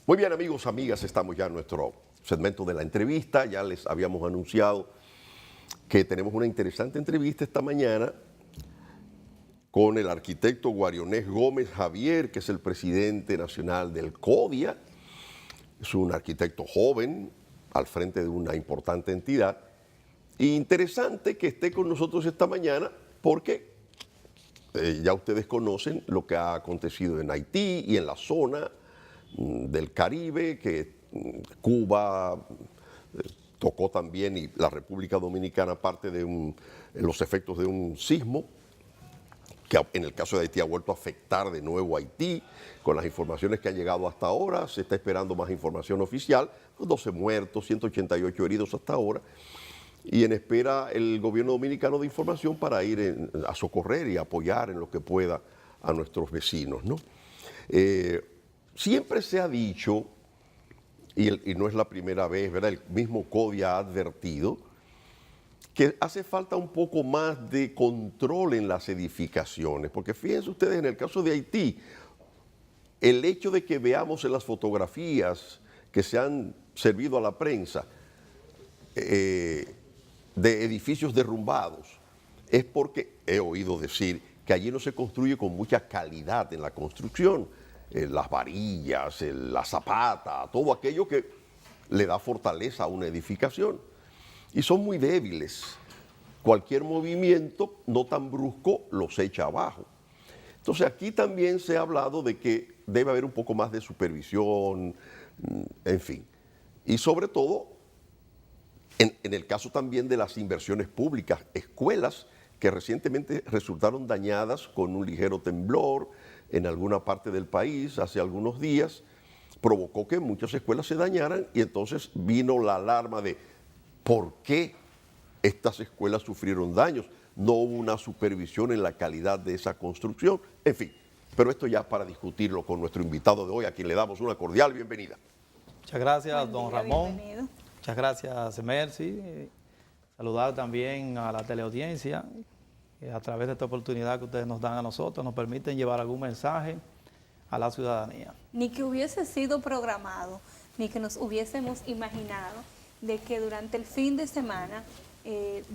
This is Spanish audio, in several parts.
Muy bien, amigos, amigas, estamos ya en nuestro segmento de la entrevista. Ya les habíamos anunciado que tenemos una interesante entrevista esta mañana con el arquitecto Guarionés Gómez Javier, que es el presidente nacional del CODIA. Es un arquitecto joven al frente de una importante entidad. Y interesante que esté con nosotros esta mañana porque ya ustedes conocen lo que ha acontecido en Haití y en la zona del Caribe, que Cuba tocó también, y la República Dominicana, parte de los efectos de un sismo que en el caso de Haití ha vuelto a afectar de nuevo a Haití. Con las informaciones que han llegado hasta ahora, se está esperando más información oficial, 12 muertos, 188 heridos hasta ahora, y en espera el gobierno dominicano de información para ir a socorrer y apoyar en lo que pueda a nuestros vecinos, ¿no? Siempre se ha dicho, y no es la primera vez, ¿verdad? El mismo CODIA ha advertido que hace falta un poco más de control en las edificaciones, porque fíjense ustedes, en el caso de Haití, el hecho de que veamos en las fotografías que se han servido a la prensa de edificios derrumbados, es porque he oído decir que allí no se construye con mucha calidad en la construcción. Las varillas, la zapata, todo aquello que le da fortaleza a una edificación. Y son muy débiles. Cualquier movimiento no tan brusco los echa abajo. Entonces aquí también se ha hablado de que debe haber un poco más de supervisión, en fin. Y sobre todo, en el caso también de las inversiones públicas, escuelas que recientemente resultaron dañadas con un ligero temblor en alguna parte del país hace algunos días, provocó que muchas escuelas se dañaran y entonces vino la alarma de ¿por qué estas escuelas sufrieron daños? No hubo una supervisión en la calidad de esa construcción, en fin. Pero esto ya para discutirlo con nuestro invitado de hoy, a quien le damos una cordial bienvenida. Muchas gracias, don Ramón. Bienvenido. Muchas gracias, Mercy. Saludar también a la teleaudiencia. A través de esta oportunidad que ustedes nos dan a nosotros, nos permiten llevar algún mensaje a la ciudadanía. Ni que hubiese sido programado, ni que nos hubiésemos imaginado de que durante el fin de semana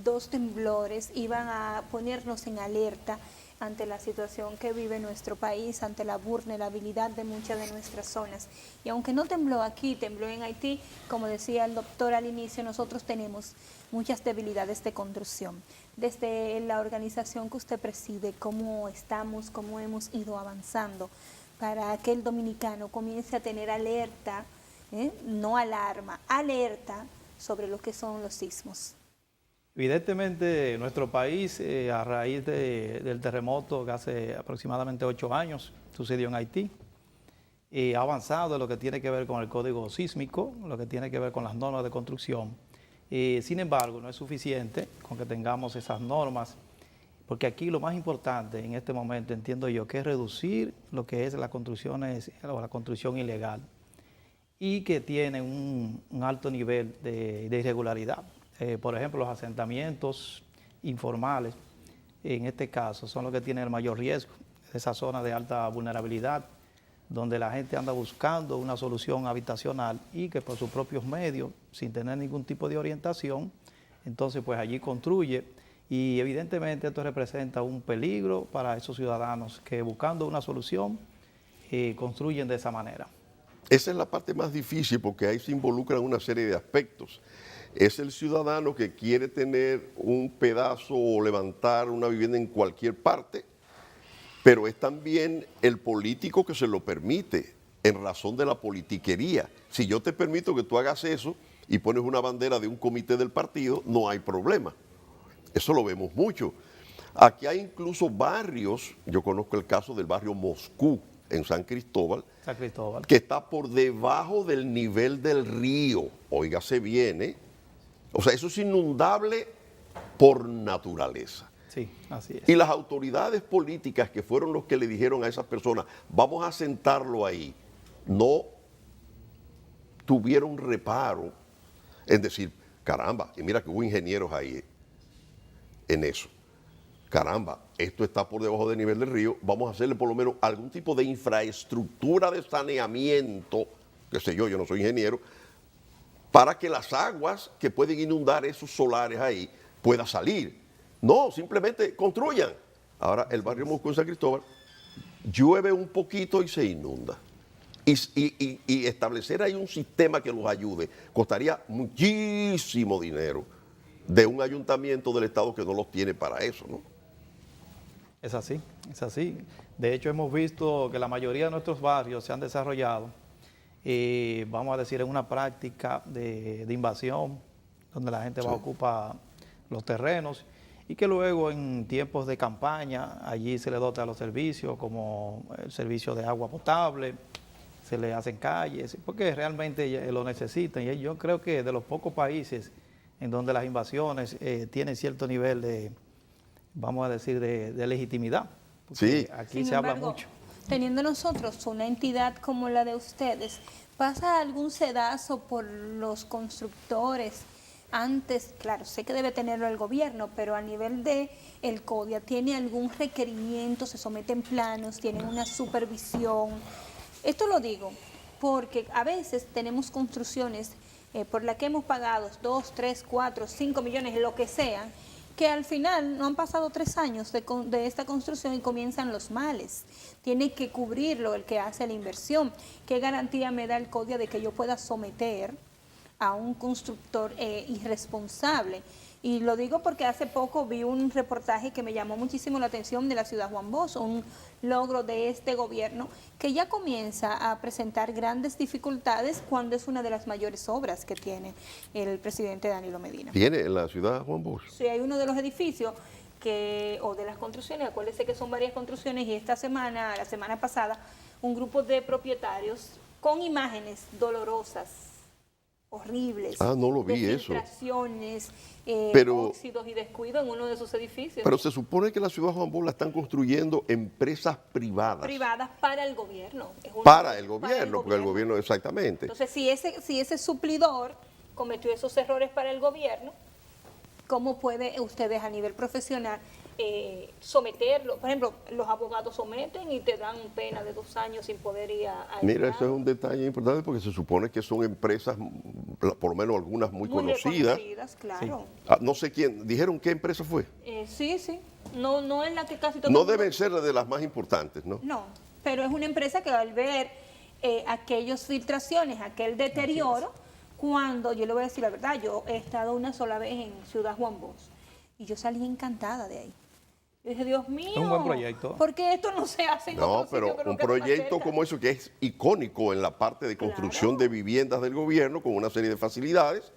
2 temblores iban a ponernos en alerta ante la situación que vive nuestro país, ante la vulnerabilidad de muchas de nuestras zonas. Y aunque no tembló aquí, tembló en Haití, como decía el doctor al inicio, nosotros tenemos muchas debilidades de construcción. Desde la organización que usted preside, cómo estamos, cómo hemos ido avanzando para que el dominicano comience a tener alerta, no alarma, alerta sobre lo que son los sismos. Evidentemente, nuestro país, a raíz del terremoto que hace aproximadamente 8 años sucedió en Haití, ha avanzado en lo que tiene que ver con el código sísmico, lo que tiene que ver con las normas de construcción. Sin embargo, no es suficiente con que tengamos esas normas, porque aquí lo más importante en este momento, entiendo yo, que es reducir lo que es las construcciones o la construcción ilegal y que tiene un alto nivel de irregularidad. Por ejemplo, los asentamientos informales, en este caso, son los que tienen el mayor riesgo, esa zona de alta vulnerabilidad, donde la gente anda buscando una solución habitacional y que por sus propios medios, sin tener ningún tipo de orientación, entonces pues allí construye, y evidentemente esto representa un peligro para esos ciudadanos que buscando una solución construyen de esa manera. Esa es la parte más difícil porque ahí se involucran una serie de aspectos. Es el ciudadano que quiere tener un pedazo o levantar una vivienda en cualquier parte, pero es también el político que se lo permite en razón de la politiquería. Si yo te permito que tú hagas eso y pones una bandera de un comité del partido, no hay problema. Eso lo vemos mucho. Aquí hay incluso barrios, yo conozco el caso del barrio Moscú en San Cristóbal, que está por debajo del nivel del río. Óigase bien, ¿eh? O sea, eso es inundable por naturaleza. Sí, así es. Y las autoridades políticas que fueron los que le dijeron a esas personas, vamos a sentarlo ahí, no tuvieron reparo en decir, caramba, y mira que hubo ingenieros ahí en eso. Caramba, esto está por debajo del nivel del río, vamos a hacerle por lo menos algún tipo de infraestructura de saneamiento qué sé yo no soy ingeniero, para que las aguas que pueden inundar esos solares ahí puedan salir. No, simplemente construyan. Ahora, el barrio Moscú en San Cristóbal, llueve un poquito y se inunda. Y establecer ahí un sistema que los ayude costaría muchísimo dinero de un ayuntamiento del Estado que no los tiene para eso, ¿no? Es así, es así. De hecho, hemos visto que la mayoría de nuestros barrios se han desarrollado, vamos a decir, en una práctica de invasión, donde la gente va a ocupar los terrenos y que luego en tiempos de campaña allí se le dota a los servicios, como el servicio de agua potable, se le hacen calles, porque realmente lo necesitan. Y yo creo que de los pocos países en donde las invasiones tienen cierto nivel de, vamos a decir, de legitimidad. Sí. Aquí Sin se habla embargo, mucho. teniendo nosotros una entidad como la de ustedes, ¿pasa algún sedazo por los constructores? Antes, claro, sé que debe tenerlo el gobierno, pero a nivel de el CODIA, ¿tiene algún requerimiento? ¿Se someten planos? ¿Tienen una supervisión? Esto lo digo porque a veces tenemos construcciones por las que hemos pagado 2, 3, 4, 5 millones, lo que sea, que al final no han pasado 3 años de esta construcción y comienzan los males. Tiene que cubrirlo el que hace la inversión. ¿Qué garantía me da el CODIA de que yo pueda someter a un constructor irresponsable? Y lo digo porque hace poco vi un reportaje que me llamó muchísimo la atención de la ciudad Juan Bosch, un logro de este gobierno que ya comienza a presentar grandes dificultades cuando es una de las mayores obras que tiene el presidente Danilo Medina. ¿Tiene en la ciudad Juan Bosch? Sí, hay uno de los edificios o de las construcciones, acuérdense que son varias construcciones y esta semana, la semana pasada, un grupo de propietarios con imágenes dolorosas, horribles. Ah, no lo vi de eso. filtraciones, Pero- óxidos y descuido en uno de sus edificios. Pero se supone que la ciudad Juan Bosch la están construyendo empresas privadas. Privadas para el gobierno. Para el gobierno, porque el gobierno exactamente. Entonces, si ese suplidor cometió esos errores para el gobierno, ¿cómo puede ustedes a nivel profesional someterlo? Por ejemplo, los abogados someten y te dan pena de 2 años sin poder ir a Mira, eso es un detalle importante porque se supone que son empresas, por lo menos algunas muy conocidas. reconocidas, claro. Ah, no sé quién, ¿dijeron qué empresa fue? Sí, sí. No es la que casi todo No el mundo- deben ser de las más importantes, ¿no? No, pero es una empresa que al ver aquellas filtraciones, aquel deterioro, cuando, yo le voy a decir la verdad, yo he estado una sola vez en Ciudad Juan Bosch y yo salí encantada de ahí. Yo dije, Dios mío, Es un buen proyecto. ¿por qué esto no se hace en No, otro pero sitio que no un queda más proyecto cerca? como eso que es icónico en la parte de construcción de viviendas del gobierno con una serie de facilidades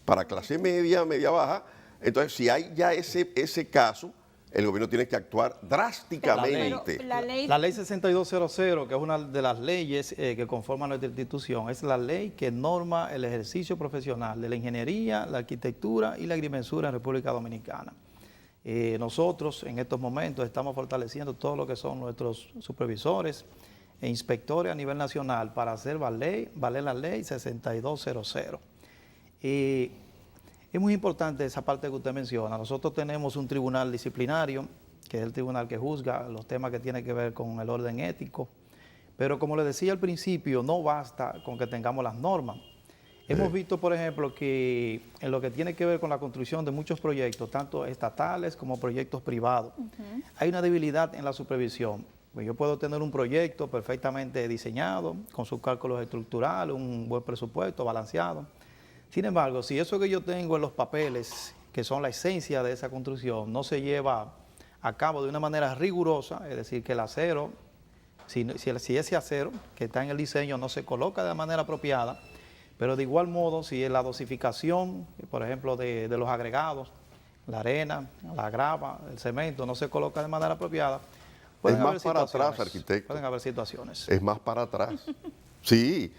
para clase media, media baja. Entonces, si hay ya ese caso, el gobierno tiene que actuar drásticamente. Pero la ley, La ley 6200, que es una de las leyes que conforman nuestra institución, es la ley que norma el ejercicio profesional de la ingeniería, la arquitectura y la agrimensura en República Dominicana. Nosotros en estos momentos estamos fortaleciendo todo lo que son nuestros supervisores e inspectores a nivel nacional para hacer valer la ley 6200. Es muy importante esa parte que usted menciona. Nosotros tenemos un tribunal disciplinario, que es el tribunal que juzga los temas que tienen que ver con el orden ético, pero como le decía al principio, no basta con que tengamos las normas. Hemos visto, por ejemplo, que en lo que tiene que ver con la construcción de muchos proyectos, tanto estatales como proyectos privados, hay una debilidad en la supervisión. Pues yo puedo tener un proyecto perfectamente diseñado, con sus cálculos estructurales, un buen presupuesto balanceado. Sin embargo, si eso que yo tengo en los papeles, que son la esencia de esa construcción, no se lleva a cabo de una manera rigurosa, es decir, que el acero, si ese acero que está en el diseño no se coloca de manera apropiada, pero de igual modo, si la dosificación, por ejemplo, de los agregados, la arena, la grava, el cemento, no se coloca de manera apropiada, pueden Es más haber para atrás, situaciones, arquitecto. Pueden haber situaciones. Es más para atrás. Sí.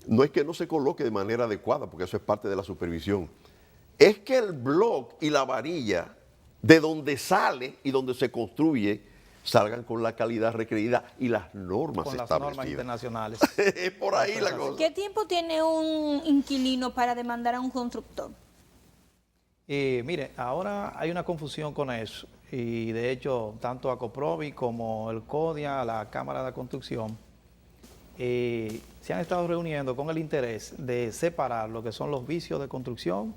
No es que no se coloque de manera adecuada, porque eso es parte de la supervisión. Es que el bloque y la varilla, de donde sale y donde se construye, salgan con la calidad requerida y las normas Con las establecidas. normas internacionales. Es por ahí la cosa. ¿qué tiempo tiene un inquilino para demandar a un constructor? Mire, ahora hay una confusión con eso y de hecho tanto ACOPROVI como el CODIA, la Cámara de Construcción, se han estado reuniendo con el interés de separar lo que son los vicios de construcción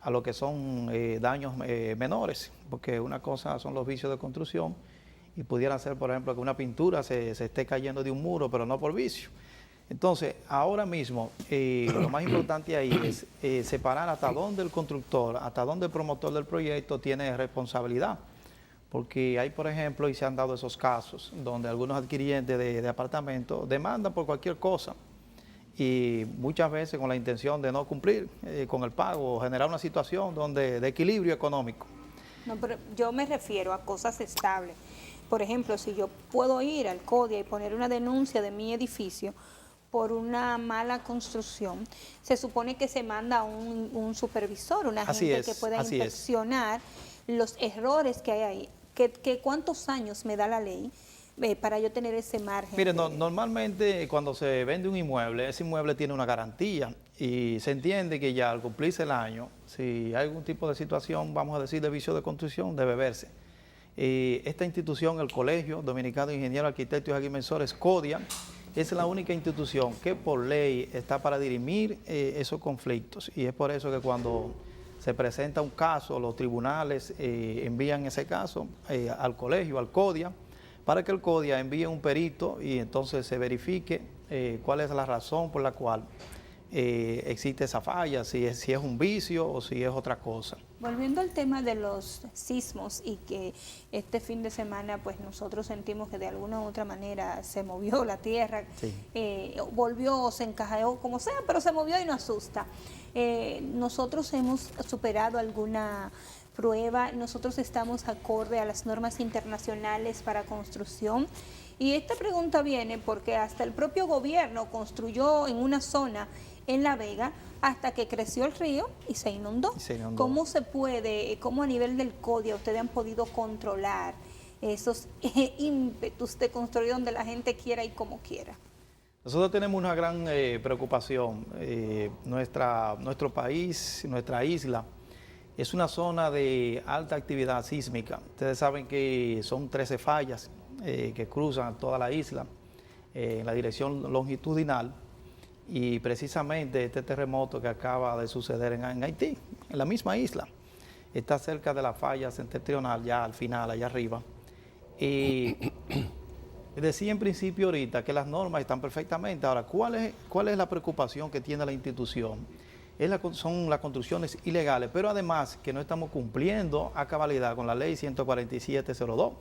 a lo que son daños menores, porque una cosa son los vicios de construcción y pudiera ser, por ejemplo, que una pintura se esté cayendo de un muro, pero no por vicio. Entonces, ahora mismo, lo más importante ahí es separar hasta dónde el constructor, hasta dónde el promotor del proyecto tiene responsabilidad. Porque hay, por ejemplo, y se han dado esos casos, donde algunos adquirientes de apartamentos demandan por cualquier cosa y muchas veces con la intención de no cumplir con el pago o generar una situación de equilibrio económico. No, pero yo me refiero a cosas estables. Por ejemplo, si yo puedo ir al CODIA y poner una denuncia de mi edificio por una mala construcción, se supone que se manda un supervisor, una gente que pueda inspeccionar los errores que hay ahí. ¿Cuántos años me da la ley para yo tener ese margen? Mire, normalmente cuando se vende un inmueble, ese inmueble tiene una garantía y se entiende que ya al cumplirse el año, si hay algún tipo de situación, vamos a decir, de vicio de construcción, debe verse. Esta institución, el Colegio Dominicano de Ingenieros, Arquitectos y Agrimensores, CODIA, es la única institución que por ley está para dirimir esos conflictos y es por eso que cuando se presenta un caso, los tribunales envían ese caso al colegio, al CODIA, para que el CODIA envíe un perito y entonces se verifique cuál es la razón por la cual existe esa falla, si es un vicio o si es otra cosa. Volviendo al tema de los sismos y que este fin de semana pues nosotros sentimos que de alguna u otra manera se movió la tierra, sí. Volvió, se encajó como sea, pero se movió y nos asusta. Nosotros hemos superado alguna prueba, nosotros estamos acorde a las normas internacionales para construcción. Y esta pregunta viene porque hasta el propio gobierno construyó en una zona en La Vega hasta que creció el río y se inundó. ¿Cómo se puede, cómo a nivel del CODIA ustedes han podido controlar esos ímpetus de construir donde la gente quiera y como quiera? Nosotros tenemos una gran preocupación. Nuestro país, nuestra isla, es una zona de alta actividad sísmica. Ustedes saben que son 13 fallas que cruzan toda la isla en la dirección longitudinal y precisamente este terremoto que acaba de suceder en Haití, en la misma isla, está cerca de la falla septentrional, ya al final, allá arriba. Y decía en principio ahorita que las normas están perfectamente. Ahora, ¿cuál es la preocupación que tiene la institución? Son las construcciones ilegales, pero además que no estamos cumpliendo a cabalidad con la ley 14702,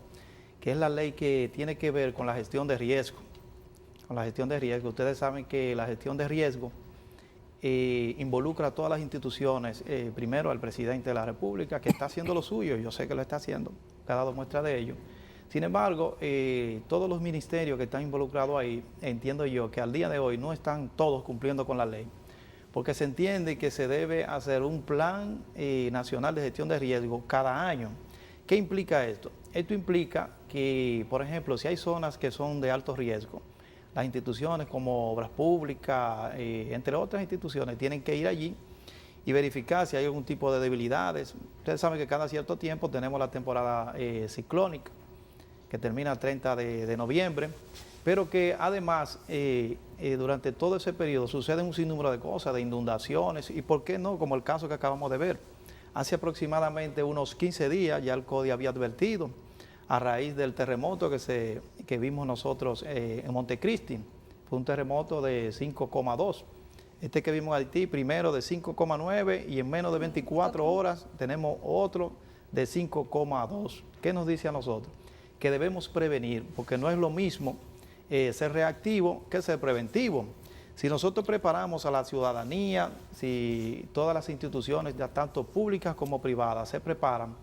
que es la ley que tiene que ver con la gestión de riesgo. Con la gestión de riesgo, ustedes saben que la gestión de riesgo involucra a todas las instituciones, primero al presidente de la República, que está haciendo lo suyo, yo sé que lo está haciendo, que ha dado muestra de ello. Sin embargo, todos los ministerios que están involucrados ahí, entiendo yo que al día de hoy no están todos cumpliendo con la ley, porque se entiende que se debe hacer un plan nacional de gestión de riesgo cada año. ¿Qué implica esto? Esto implica que, por ejemplo, si hay zonas que son de alto riesgo, las instituciones como Obras Públicas, entre otras instituciones, tienen que ir allí y verificar si hay algún tipo de debilidades. Ustedes saben que cada cierto tiempo tenemos la temporada ciclónica, que termina el 30 de noviembre, pero que además durante todo ese periodo suceden un sinnúmero de cosas, de inundaciones, y por qué no, como el caso que acabamos de ver. Hace aproximadamente unos 15 días ya el CODIA había advertido, a raíz del terremoto que vimos nosotros en Montecristi. Fue un terremoto de 5,2. Este que vimos en Haití, primero de 5,9 y en menos de 24 horas tenemos otro de 5,2. ¿Qué nos dice a nosotros? Que debemos prevenir, porque no es lo mismo ser reactivo que ser preventivo. Si nosotros preparamos a la ciudadanía, si todas las instituciones, ya tanto públicas como privadas, se preparan,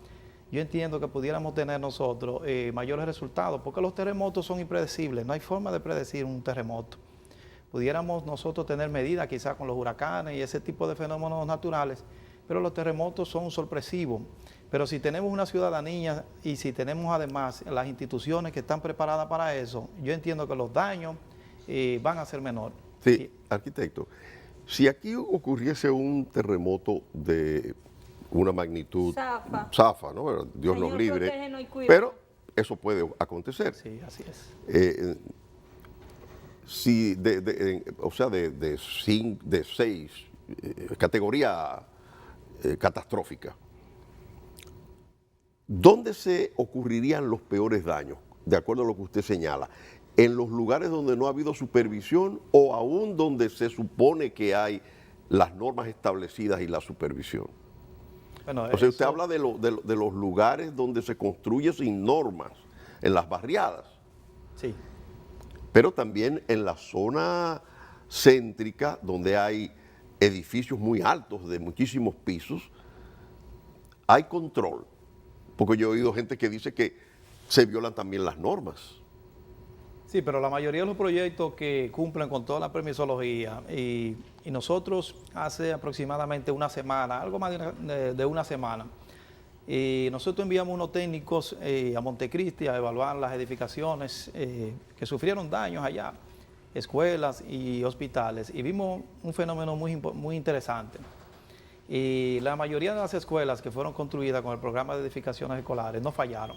yo entiendo que pudiéramos tener nosotros mayores resultados, porque los terremotos son impredecibles, no hay forma de predecir un terremoto. Pudiéramos nosotros tener medidas quizás con los huracanes y ese tipo de fenómenos naturales, pero los terremotos son sorpresivos. Pero si tenemos una ciudadanía y si tenemos además las instituciones que están preparadas para eso, yo entiendo que los daños van a ser menores. Sí, arquitecto, si aquí ocurriese un terremoto de una magnitud zafa, ¿no? Dios nos libre, pero eso puede acontecer. Sí, así es. si o sea, de 6, categoría catastrófica, ¿dónde se ocurrirían los peores daños, de acuerdo a lo que usted señala? ¿En los lugares donde no ha habido supervisión o aún donde se supone que hay las normas establecidas y la supervisión? Bueno, O sea, usted habla de los lugares donde se construye sin normas, en las barriadas, sí. pero también en la zona céntrica donde hay edificios muy altos de muchísimos pisos, hay control. Porque yo he oído gente que dice que se violan también las normas. Sí, pero la mayoría de los proyectos que cumplen con toda la permisología y nosotros hace aproximadamente una semana, algo más de una semana, y nosotros enviamos unos técnicos a Montecristi a evaluar las edificaciones que sufrieron daños allá, escuelas y hospitales, y vimos un fenómeno muy interesante. Y la mayoría de las escuelas que fueron construidas con el programa de edificaciones escolares no fallaron.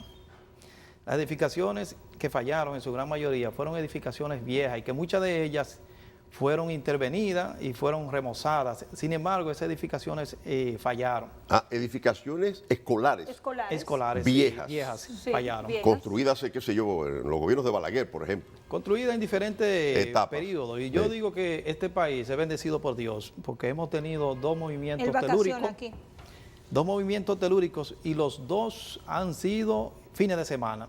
Las edificaciones que fallaron en su gran mayoría fueron edificaciones viejas y que muchas de ellas fueron intervenidas y fueron remozadas. Sin embargo, esas edificaciones fallaron. Ah, edificaciones escolares. Escolares. Viejas. Viejas, Sí, fallaron. viejas. Construidas, qué sé yo, en los gobiernos de Balaguer, por ejemplo. Construidas en diferentes Etapas. periodos. Y yo Sí. digo que este país es bendecido por Dios porque hemos tenido dos movimientos El vacación telúricos. aquí. Dos movimientos telúricos y los dos han sido fines de semana.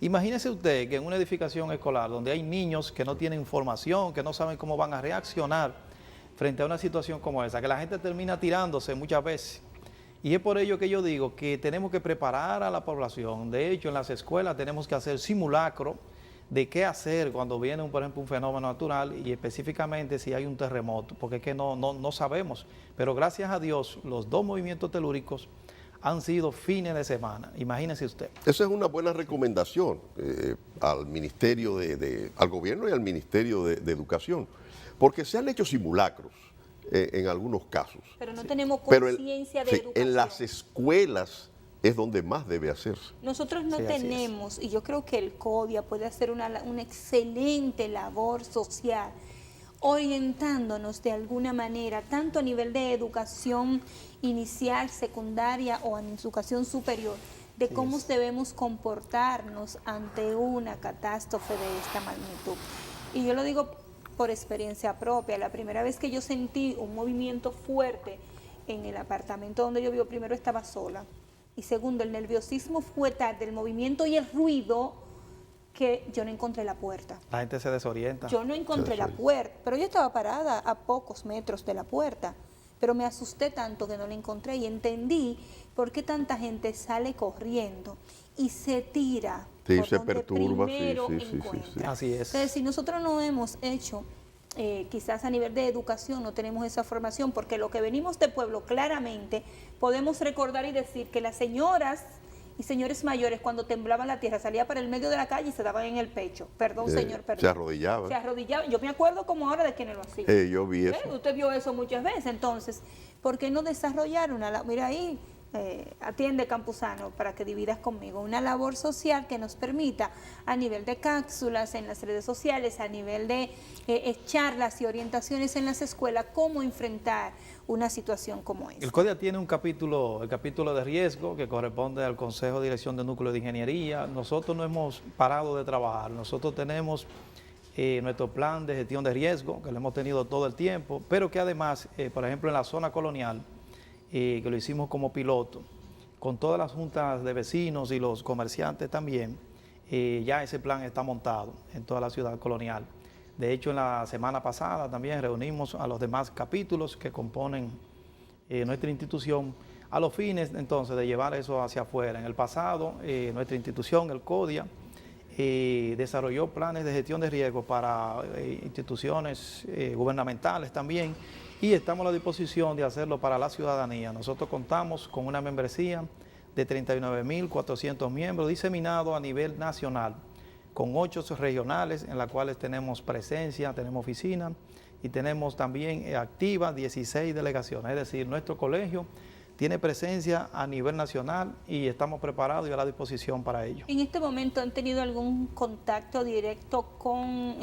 Imagínese usted que en una edificación escolar donde hay niños que no tienen información, que no saben cómo van a reaccionar frente a una situación como esa, que la gente termina tirándose muchas veces. Y es por ello que yo digo que tenemos que preparar a la población. De hecho, en las escuelas tenemos que hacer simulacro de qué hacer cuando viene, por ejemplo, un fenómeno natural y específicamente si hay un terremoto, porque es que no sabemos. Pero gracias a Dios, los dos movimientos telúricos han sido fines de semana. Imagínese usted. Esa es una buena recomendación al Ministerio al Gobierno y al Ministerio de Educación, porque se han hecho simulacros en algunos casos. Pero no tenemos Pero conciencia de sí, educación. en las escuelas es donde más debe hacerse. Nosotros no Sí, así es. tenemos, y yo creo que el CODIA puede hacer una excelente labor social, orientándonos de alguna manera, tanto a nivel de educación inicial, secundaria o en educación superior, de cómo debemos comportarnos ante una catástrofe de esta magnitud. Y yo lo digo por experiencia propia. La primera vez que yo sentí un movimiento fuerte en el apartamento donde yo vivo, primero estaba sola, y segundo, el nerviosismo fue tal del movimiento y el ruido que yo no encontré la puerta. La gente se desorienta. Yo no encontré la puerta, pero yo estaba parada a pocos metros de la puerta, pero me asusté tanto que no la encontré y entendí por qué tanta gente sale corriendo y se tira Sí, por se donde perturba, sí, primero sí, sí, sí, encuentra. sí. Así es. Entonces, si nosotros no hemos hecho, quizás a nivel de educación no tenemos esa formación, porque lo que venimos de pueblo claramente podemos recordar y decir que las señoras y señores mayores cuando temblaba la tierra salía para el medio de la calle y se daban en el pecho. Perdón, señor, perdón. Se arrodillaban. Se arrodillaban. Yo me acuerdo como ahora de quienes lo hacían. Yo vi eso. Usted vio eso muchas veces. Entonces, ¿por qué no desarrollar mira ahí, atiende Campuzano para que dividas conmigo, una labor social que nos permita a nivel de cápsulas en las redes sociales, a nivel de charlas y orientaciones en las escuelas, cómo enfrentar una situación como esa? El CODIA tiene un capítulo, el capítulo de riesgo que corresponde al Consejo de Dirección de Núcleo de Ingeniería. Nosotros no hemos parado de trabajar. Nosotros tenemos nuestro plan de gestión de riesgo, que lo hemos tenido todo el tiempo, pero que además, por ejemplo, en la zona colonial, que lo hicimos como piloto, con todas las juntas de vecinos y los comerciantes también, ya ese plan está montado en toda la ciudad colonial. De hecho, en la semana pasada también reunimos a los demás capítulos que componen nuestra institución a los fines entonces de llevar eso hacia afuera. En el pasado, nuestra institución, el CODIA, desarrolló planes de gestión de riesgo para instituciones gubernamentales también, y estamos a la disposición de hacerlo para la ciudadanía. Nosotros contamos con una membresía de 39.400 miembros diseminados a nivel nacional, con 8 regionales en las cuales tenemos presencia, tenemos oficina y tenemos también activas 16 delegaciones. Es decir, nuestro colegio tiene presencia a nivel nacional y estamos preparados y a la disposición para ello. ¿En este momento han tenido algún contacto directo con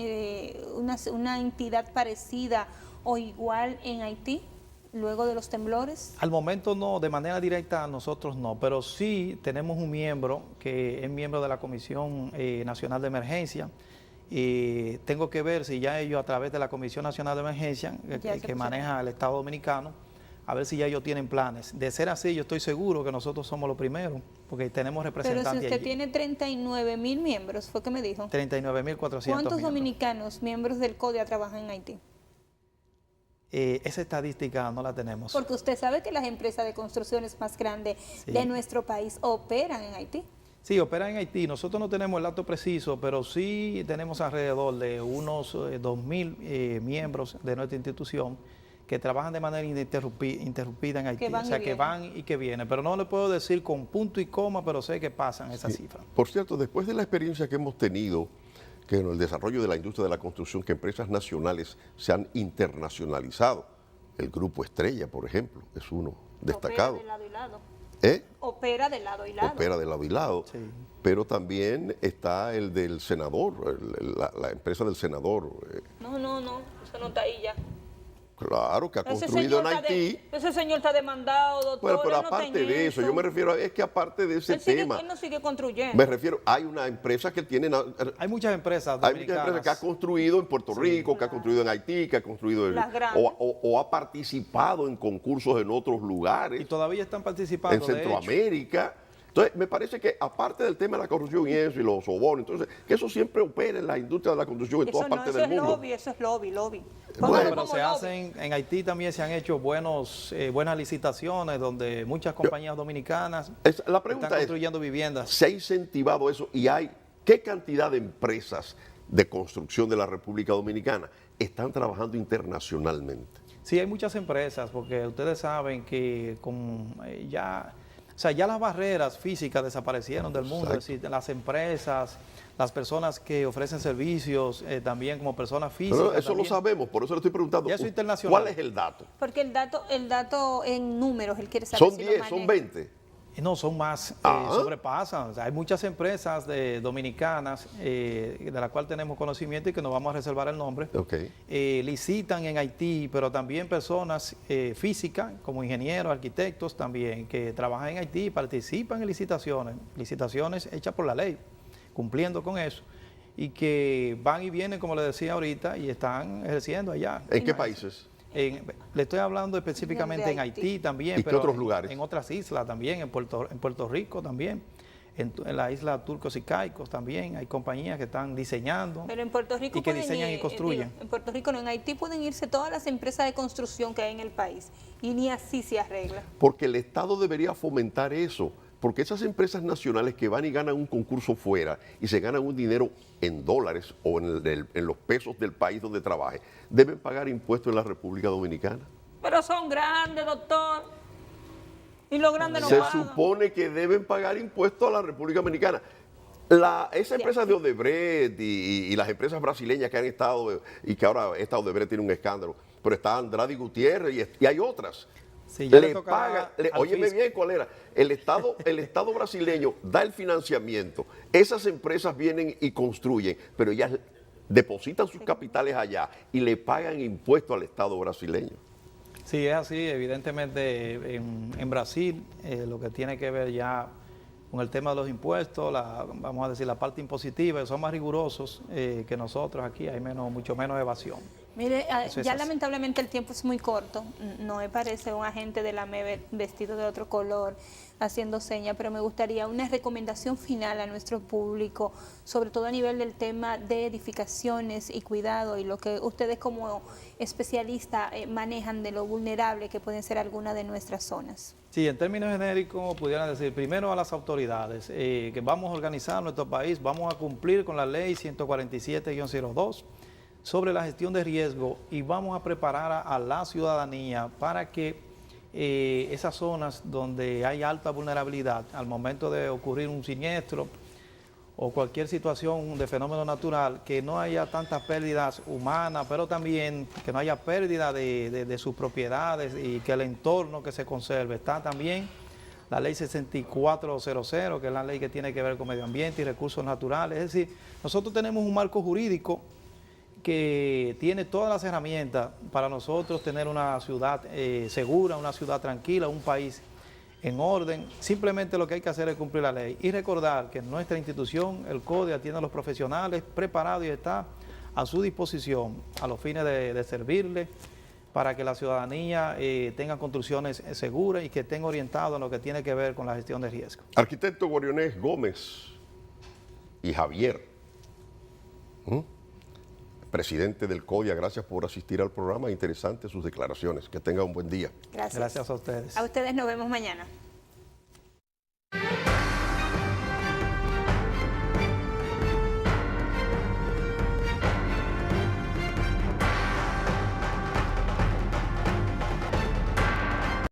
una entidad parecida o igual en Haití, luego de los temblores? Al momento no, de manera directa nosotros no, pero sí tenemos un miembro que es miembro de la Comisión Nacional de Emergencia. Tengo que ver si ya ellos a través de la Comisión Nacional de Emergencia que maneja el Estado Dominicano, a ver si ya ellos tienen planes. De ser así, yo estoy seguro que nosotros somos los primeros, porque tenemos representantes allí. Pero si usted tiene 39.000 miembros, ¿fue que me dijo? 39.400 ¿Cuántos dominicanos miembros del CODIA trabajan en Haití? Esa estadística no la tenemos. Porque usted sabe que las empresas de construcciones más grandes de nuestro país operan en Haití. Sí, operan en Haití. Nosotros no tenemos el dato preciso, pero sí tenemos alrededor de unos 2.000 miembros de nuestra institución que trabajan de manera ininterrumpida en Haití. O sea, que van y que vienen. Pero no le puedo decir con punto y coma, pero sé que pasan esas cifras. Por cierto, después de la experiencia que hemos tenido, que en el desarrollo de la industria de la construcción, que empresas nacionales se han internacionalizado. El Grupo Estrella, por ejemplo, es uno destacado. Opera de lado y lado. ¿Eh? Opera de lado y lado. Opera de lado y lado. Sí. Pero también está el del senador, la empresa del senador. No, eso no está ahí ya. Claro, que ha construido en Haití. Ese señor está demandado, doctor. Bueno, pero aparte de eso, yo me refiero es que aparte de ese tema, él no sigue construyendo. me refiero, hay una empresa que tiene, Hay muchas empresas hay dominicanas. muchas empresas que ha construido en Puerto Rico, que ha construido en Haití, que ha construido Las grandes. o ha participado en concursos en otros lugares, Y todavía están participando, en Centroamérica. Entonces, me parece que aparte del tema de la corrupción y eso, y los sobornos, entonces, que eso siempre opera en la industria de la construcción en todas partes del mundo. Eso es lobby. Bueno, pero se hacen, en Haití también se han hecho buenas licitaciones donde muchas compañías dominicanas La pregunta están es, construyendo viviendas. ¿se ha incentivado eso? ¿Y qué cantidad de empresas de construcción de la República Dominicana están trabajando internacionalmente? Sí, hay muchas empresas, porque ustedes saben que ya las barreras físicas desaparecieron del mundo. Exacto. Es decir, las empresas, las personas que ofrecen servicios, también como personas físicas. Pero eso también. lo sabemos, por eso le estoy preguntando. Ya eso es internacional. ¿Cuál es el dato? Porque el dato en números, él quiere saber ¿Son si lo 10, son maneja. 20? No, son más, sobrepasan. O sea, hay muchas empresas dominicanas de las cuales tenemos conocimiento y que nos vamos a reservar el nombre. Okay. Licitan en Haití, pero también personas físicas, como ingenieros, arquitectos también, que trabajan en Haití y participan en licitaciones hechas por la ley, cumpliendo con eso, y que van y vienen, como le decía ahorita, y están ejerciendo allá. ¿En qué países? Le estoy hablando específicamente en Haití también, ¿Y qué otros lugares? En otras islas también, en Puerto Rico también, en la isla Turcos y Caicos también hay compañías que están diseñando. Pero en Puerto Rico y que pueden diseñan y construyen. en Puerto Rico no, en Haití pueden irse todas las empresas de construcción que hay en el país y ni así se arregla. Porque el Estado debería fomentar eso, porque esas empresas nacionales que van y ganan un concurso fuera y se ganan un dinero en dólares o en los pesos del país donde trabaje, deben pagar impuestos en la República Dominicana. Pero son grandes, doctor. Y los grandes no Se pagan. supone que deben pagar impuestos a la República Dominicana. Esa empresa de Odebrecht y las empresas brasileñas que han estado, y que ahora esta Odebrecht tiene un escándalo, pero está Andrade Gutiérrez y hay otras. Sí, ya le tocará pagan, al óyeme fisco. bien cuál era, el Estado brasileño da el financiamiento, esas empresas vienen y construyen, pero ellas depositan sus capitales allá y le pagan impuestos al Estado brasileño. Sí, es así, evidentemente en Brasil lo que tiene que ver ya con el tema de los impuestos, vamos a decir la parte impositiva, son más rigurosos que nosotros aquí, hay mucho menos evasión. Mire, Eso es ya así. lamentablemente el tiempo es muy corto. No me parece un agente de la MEVE vestido de otro color haciendo señas, pero me gustaría una recomendación final a nuestro público, sobre todo a nivel del tema de edificaciones y cuidado y lo que ustedes como especialistas manejan de lo vulnerable que pueden ser algunas de nuestras zonas. Sí, en términos genéricos pudieran decir, primero a las autoridades, que vamos a organizar nuestro país, vamos a cumplir con la ley 147-02 sobre la gestión de riesgo y vamos a preparar a la ciudadanía para que esas zonas donde hay alta vulnerabilidad al momento de ocurrir un siniestro o cualquier situación de fenómeno natural, que no haya tantas pérdidas humanas, pero también que no haya pérdida de sus propiedades y que el entorno que se conserve. Está también la ley 6400, que es la ley que tiene que ver con medio ambiente y recursos naturales. Es decir, nosotros tenemos un marco jurídico que tiene todas las herramientas para nosotros tener una ciudad segura, una ciudad tranquila, un país en orden. Simplemente lo que hay que hacer es cumplir la ley y recordar que nuestra institución, el CODIA, tiene a los profesionales preparados y está a su disposición a los fines de servirle para que la ciudadanía tenga construcciones seguras y que estén orientados en lo que tiene que ver con la gestión de riesgo. Arquitecto Gorionés Gómez y Javier, presidente del CODIA, gracias por asistir al programa. Interesantes sus declaraciones. Que tenga un buen día. Gracias. Gracias a ustedes. A ustedes nos vemos mañana.